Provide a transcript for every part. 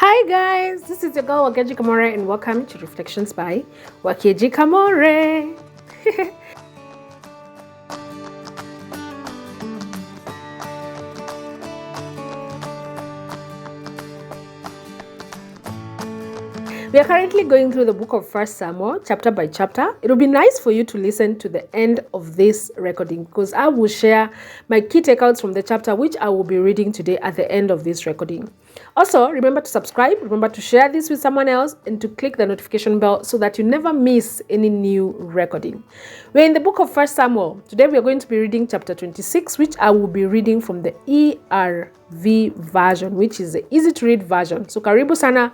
Hi guys, this is your girl Wakeji Kamore and welcome to Reflections by Wakeji Kamore. We are currently going through the book of 1 Samuel, chapter by chapter. It will be nice for you to listen to the end of this recording because I will share my key takeouts from the chapter which I will be reading today at the end of this recording. Also, remember to subscribe, remember to share this with someone else, and to click the notification bell so that you never miss any new recording. We're in the book of 1 Samuel. Today we are going to be reading chapter 26, which I will be reading from the ERV version, which is the easy to read version. So karibu sana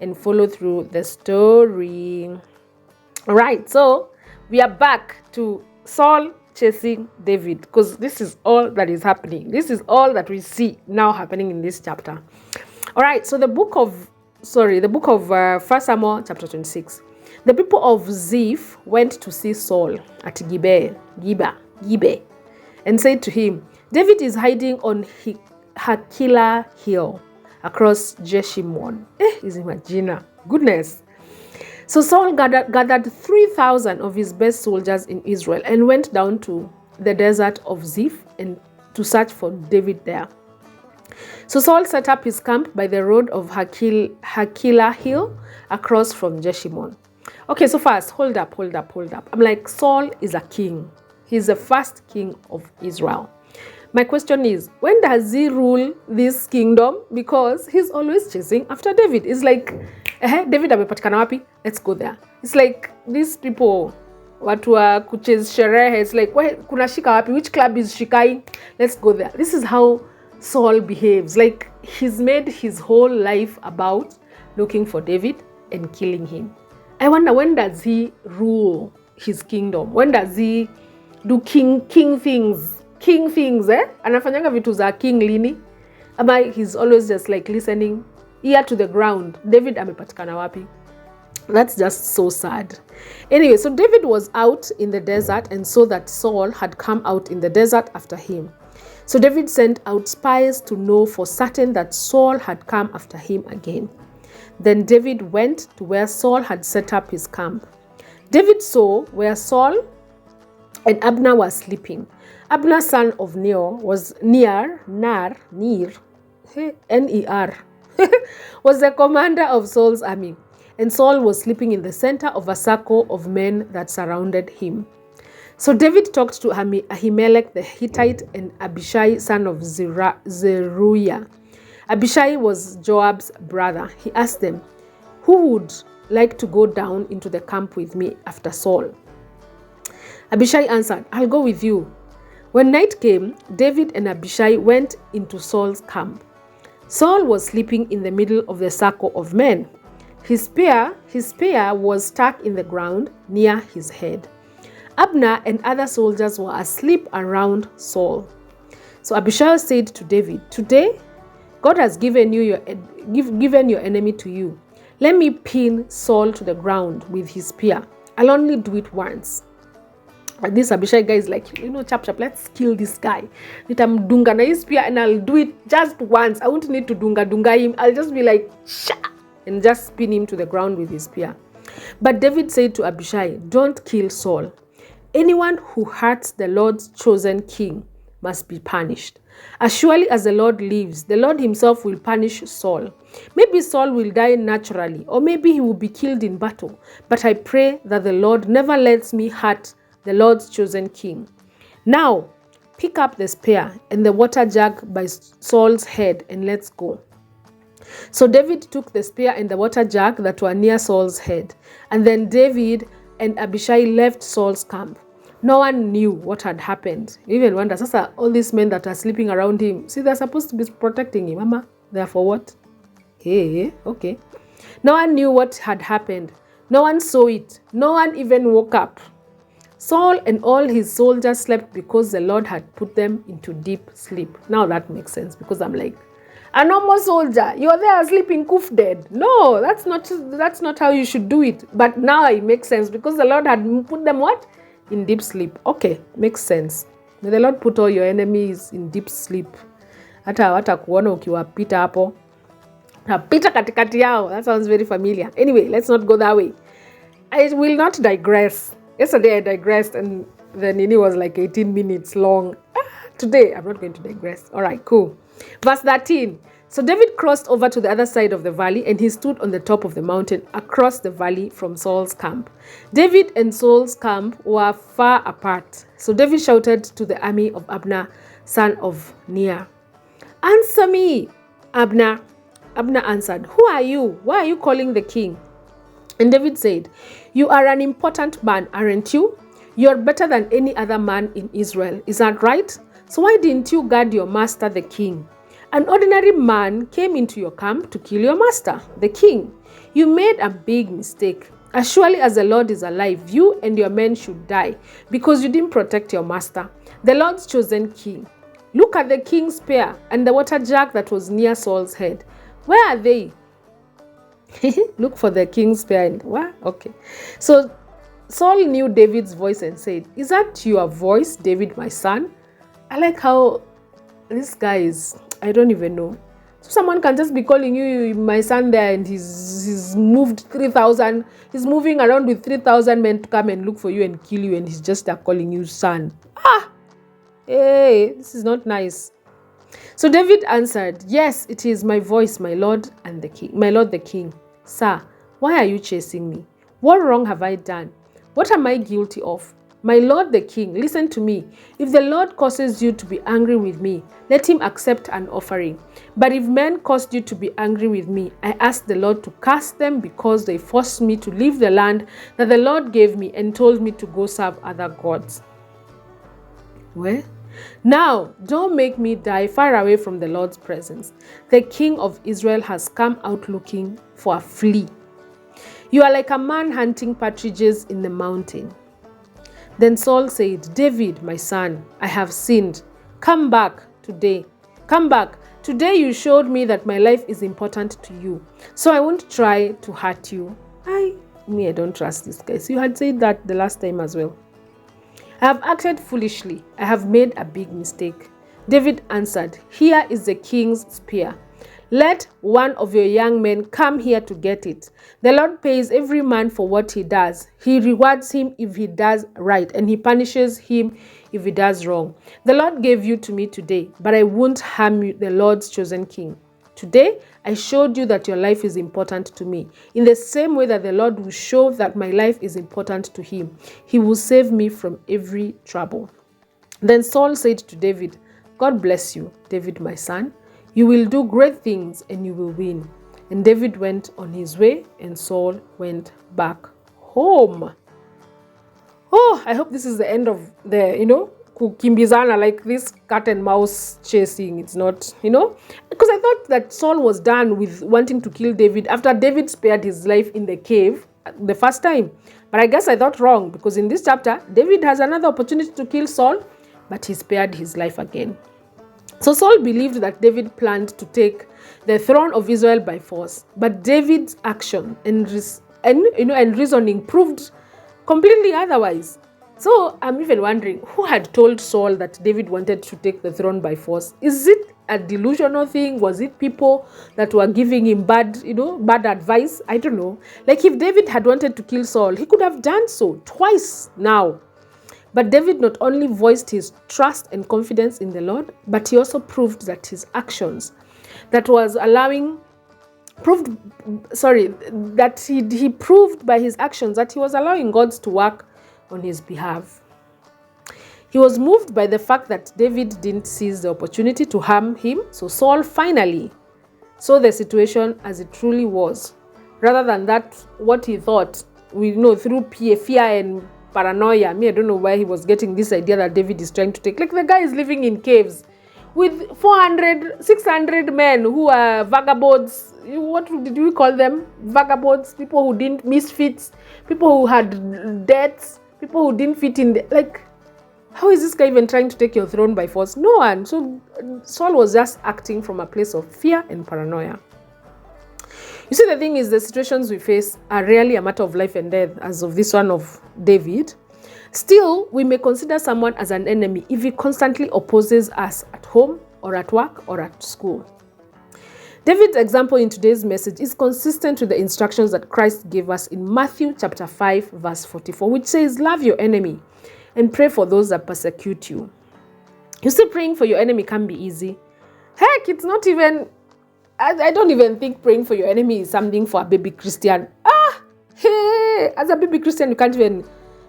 and follow through the story. All right, so we are back to Saul chasing David because this is all that is happening. This is all that we see now happening in this chapter. All right, so the book of 1 Samuel chapter 26. The people of Ziph went to see Saul at Gibeah, and said to him, David is hiding on Hakila Hill across Jeshimon. Imagine. Goodness. So Saul gathered 3,000 of his best soldiers in Israel and went down to the desert of Ziph and to search for David there. So Saul set up his camp by the road of Hakila Hill across from Jeshimon. Okay, so first, hold up. I'm like, Saul is a king. He's the first king of Israel. My question is, when does he rule this kingdom? Because he's always chasing after David. It's like, David amepatikana wapi? Let's go there. It's like these people, watu wa kuchase sherehe. It's like, kuna shika wapi? Which club is shikai? Let's go there. This is how Saul behaves. Like, he's made his whole life about looking for David and killing him. I wonder, when does he rule his kingdom? When does he do king things? King things, anafanyanga vitu za king lini? Ama he's always just like listening ear to the ground. David amepatikana wapi? That's just so sad. Anyway, so David was out in the desert and saw that Saul had come out in the desert after him. So David sent out spies to know for certain that Saul had come after him again. Then David went to where Saul had set up his camp. David saw where Saul and Abner were sleeping. Abner, son of Ner, was Ner, N-E-R, was the commander of Saul's army, and Saul was sleeping in the center of a circle of men that surrounded him. So David talked to Ahimelech the Hittite and Abishai, son of Zeruiah. Abishai was Joab's brother. He asked them, who would like to go down into the camp with me after Saul? Abishai answered, I'll go with you. When night came, David and Abishai went into Saul's camp. Saul was sleeping in the middle of the circle of men. His spear was stuck in the ground near his head. Abner and other soldiers were asleep around Saul. So Abishai said to David, today, God has given your enemy to you. Let me pin Saul to the ground with his spear. I'll only do it once. And this Abishai guy is like, chap, let's kill this guy. Nitamdunga na his spear and I'll do it just once. I won't need to dunga him. I'll just be like, sha, and just pin him to the ground with his spear. But David said to Abishai, don't kill Saul. Anyone who hurts the Lord's chosen king must be punished. As surely as the Lord lives, the Lord himself will punish Saul. Maybe Saul will die naturally, or maybe he will be killed in battle. But I pray that the Lord never lets me hurt the Lord's chosen king. Now, pick up the spear and the water jug by Saul's head and let's go. So David took the spear and the water jug that were near Saul's head. And then David and Abishai left Saul's camp. No one knew what had happened. Even wonder, sasa, all these men that are sleeping around him, see, they're supposed to be protecting him. Mama, therefore what? Hey, okay. No one knew what had happened. No one saw it. No one even woke up. Saul and all his soldiers slept because the Lord had put them into deep sleep. Now that makes sense because I'm like, a normal soldier, you're there sleeping, koof dead. No, that's not how you should do it. But now it makes sense because the Lord had put them what? In deep sleep. Okay, makes sense. May the Lord put all your enemies in deep sleep. Hata kuona ukiwapita hapo Peter katikati yao. That sounds very familiar. Anyway, let's not go that way. I will not digress. Yesterday I digressed and the Nini was like 18 minutes long. Today I'm not going to digress. All right, cool. Verse 13. So David crossed over to the other side of the valley and he stood on the top of the mountain across the valley from Saul's camp. David and Saul's camp were far apart. So David shouted to the army of Abner, son of Ner, "Answer me, Abner." Abner answered, "Who are you? Why are you calling the king?" And David said, "You are an important man, aren't you? You're better than any other man in Israel. Is that right? So why didn't you guard your master, the king? An ordinary man came into your camp to kill your master, the king. You made a big mistake. As surely as the Lord is alive, you and your men should die because you didn't protect your master, the Lord's chosen king. Look at the king's spear and the water jug that was near Saul's head. Where are they?" Look for the king's spear. And what? Okay. So Saul knew David's voice and said, "Is that your voice, David, my son?" I like how this guy is, I don't even know. So someone can just be calling you my son there and he's moved 3,000. He's moving around with 3,000 men to come and look for you and kill you and he's just there calling you son. Hey, this is not nice. So David answered, "Yes, it is my voice, my lord and the king, my lord the king. Sir, why are you chasing me? What wrong have I done? What am I guilty of? My lord the king, listen to me. If the Lord causes you to be angry with me, let him accept an offering. But if men caused you to be angry with me, I ask the Lord to curse them because they forced me to leave the land that the Lord gave me and told me to go serve other gods." Well, now don't make me die far away from the Lord's presence. The king of Israel has come out looking for a flea. You are like a man hunting partridges in the mountain. Then Saul said, "David, my son, I have sinned. Come back today. Come back. Today you showed me that my life is important to you. So I won't try to hurt you." I don't trust this guy. So you had said that the last time as well. "I have acted foolishly. I have made a big mistake." David answered, "Here is the king's spear. Let one of your young men come here to get it. The Lord pays every man for what he does. He rewards him if he does right, and he punishes him if he does wrong. The Lord gave you to me today, but I won't harm you, the Lord's chosen king. Today, I showed you that your life is important to me. In the same way that the Lord will show that my life is important to him, he will save me from every trouble." Then Saul said to David, "God bless you, David, my son. You will do great things and you will win." And David went on his way and Saul went back home. Oh, I hope this is the end of the, kukimbizana, like this cat and mouse chasing. It's not, because I thought that Saul was done with wanting to kill David after David spared his life in the cave the first time. But I guess I thought wrong, because in this chapter, David has another opportunity to kill Saul, but he spared his life again. So Saul believed that David planned to take the throne of Israel by force, but David's action and reasoning proved completely otherwise. So I'm even wondering, who had told Saul that David wanted to take the throne by force? Is it a delusional thing? Was it people that were giving him bad advice? I don't know. Like, if David had wanted to kill Saul, he could have done so twice now. But David not only voiced his trust and confidence in the Lord, but he also proved that his actions he proved by his actions that he was allowing God to work on his behalf. He was moved by the fact that David didn't seize the opportunity to harm him, so Saul finally saw the situation as it truly was, rather than what he thought, through fear and paranoia. I don't know where he was getting this idea that David is trying to take. Like, the guy is living in caves with 400, 600 men who are vagabonds. What did we call them? Vagabonds, people who didn't, misfits, people who had debts, people who didn't fit in. How is this guy even trying to take your throne by force? No one. So Saul was just acting from a place of fear and paranoia. You see, the thing is, the situations we face are rarely a matter of life and death, as of this one of David. Still, we may consider someone as an enemy if he constantly opposes us at home or at work or at school. David's example in today's message is consistent with the instructions that Christ gave us in Matthew chapter 5, verse 44, which says, love your enemy and pray for those that persecute you. You see, praying for your enemy can be easy. Heck, it's not even, I don't even think praying for your enemy is something for a baby Christian. Hey, as a baby Christian, you can't even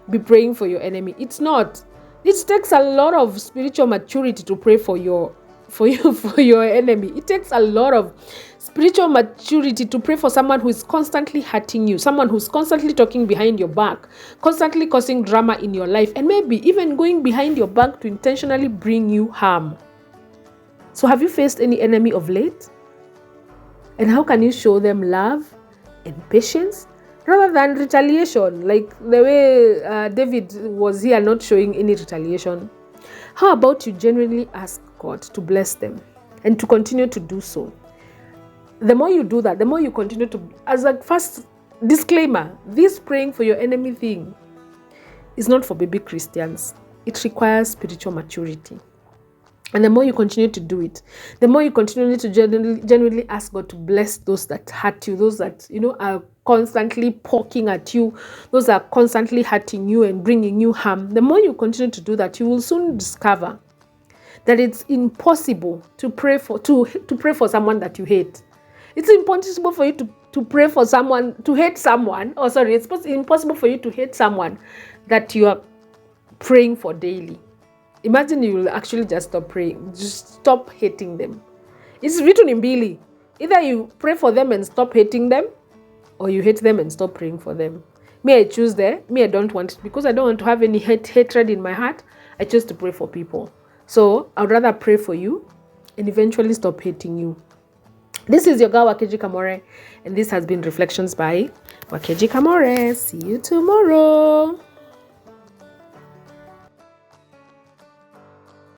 be praying for your enemy. It's not. It takes a lot of spiritual maturity to pray for your enemy. It takes a lot of spiritual maturity to pray for someone who is constantly hurting you, someone who's constantly talking behind your back, constantly causing drama in your life, and maybe even going behind your back to intentionally bring you harm. So have you faced any enemy of late? And how can you show them love and patience rather than retaliation, like the way David was here, not showing any retaliation? How about you genuinely ask God to bless them and to continue to do so? The more you do that, the more you continue to, as a first disclaimer, this praying for your enemy thing is not for baby Christians. It requires spiritual maturity. And the more you continue to do it, the more you continue to genuinely ask God to bless those that hurt you, those that, are constantly poking at you, those that are constantly hurting you and bringing you harm. The more you continue to do that, you will soon discover that it's impossible to pray for someone that you hate. It's impossible for you to pray for someone, to hate someone. It's impossible for you to hate someone that you are praying for daily. Imagine you will actually just stop praying, just stop hating them. It's written in Billy. Either you pray for them and stop hating them, or you hate them and stop praying for them. Me, I choose there. Me, I don't want it, because I don't want to have any hatred in my heart. I choose to pray for people. So I'd rather pray for you and eventually stop hating you. This is your girl Wakeji Kamore, and this has been Reflections by Wakeji Kamore. See you tomorrow.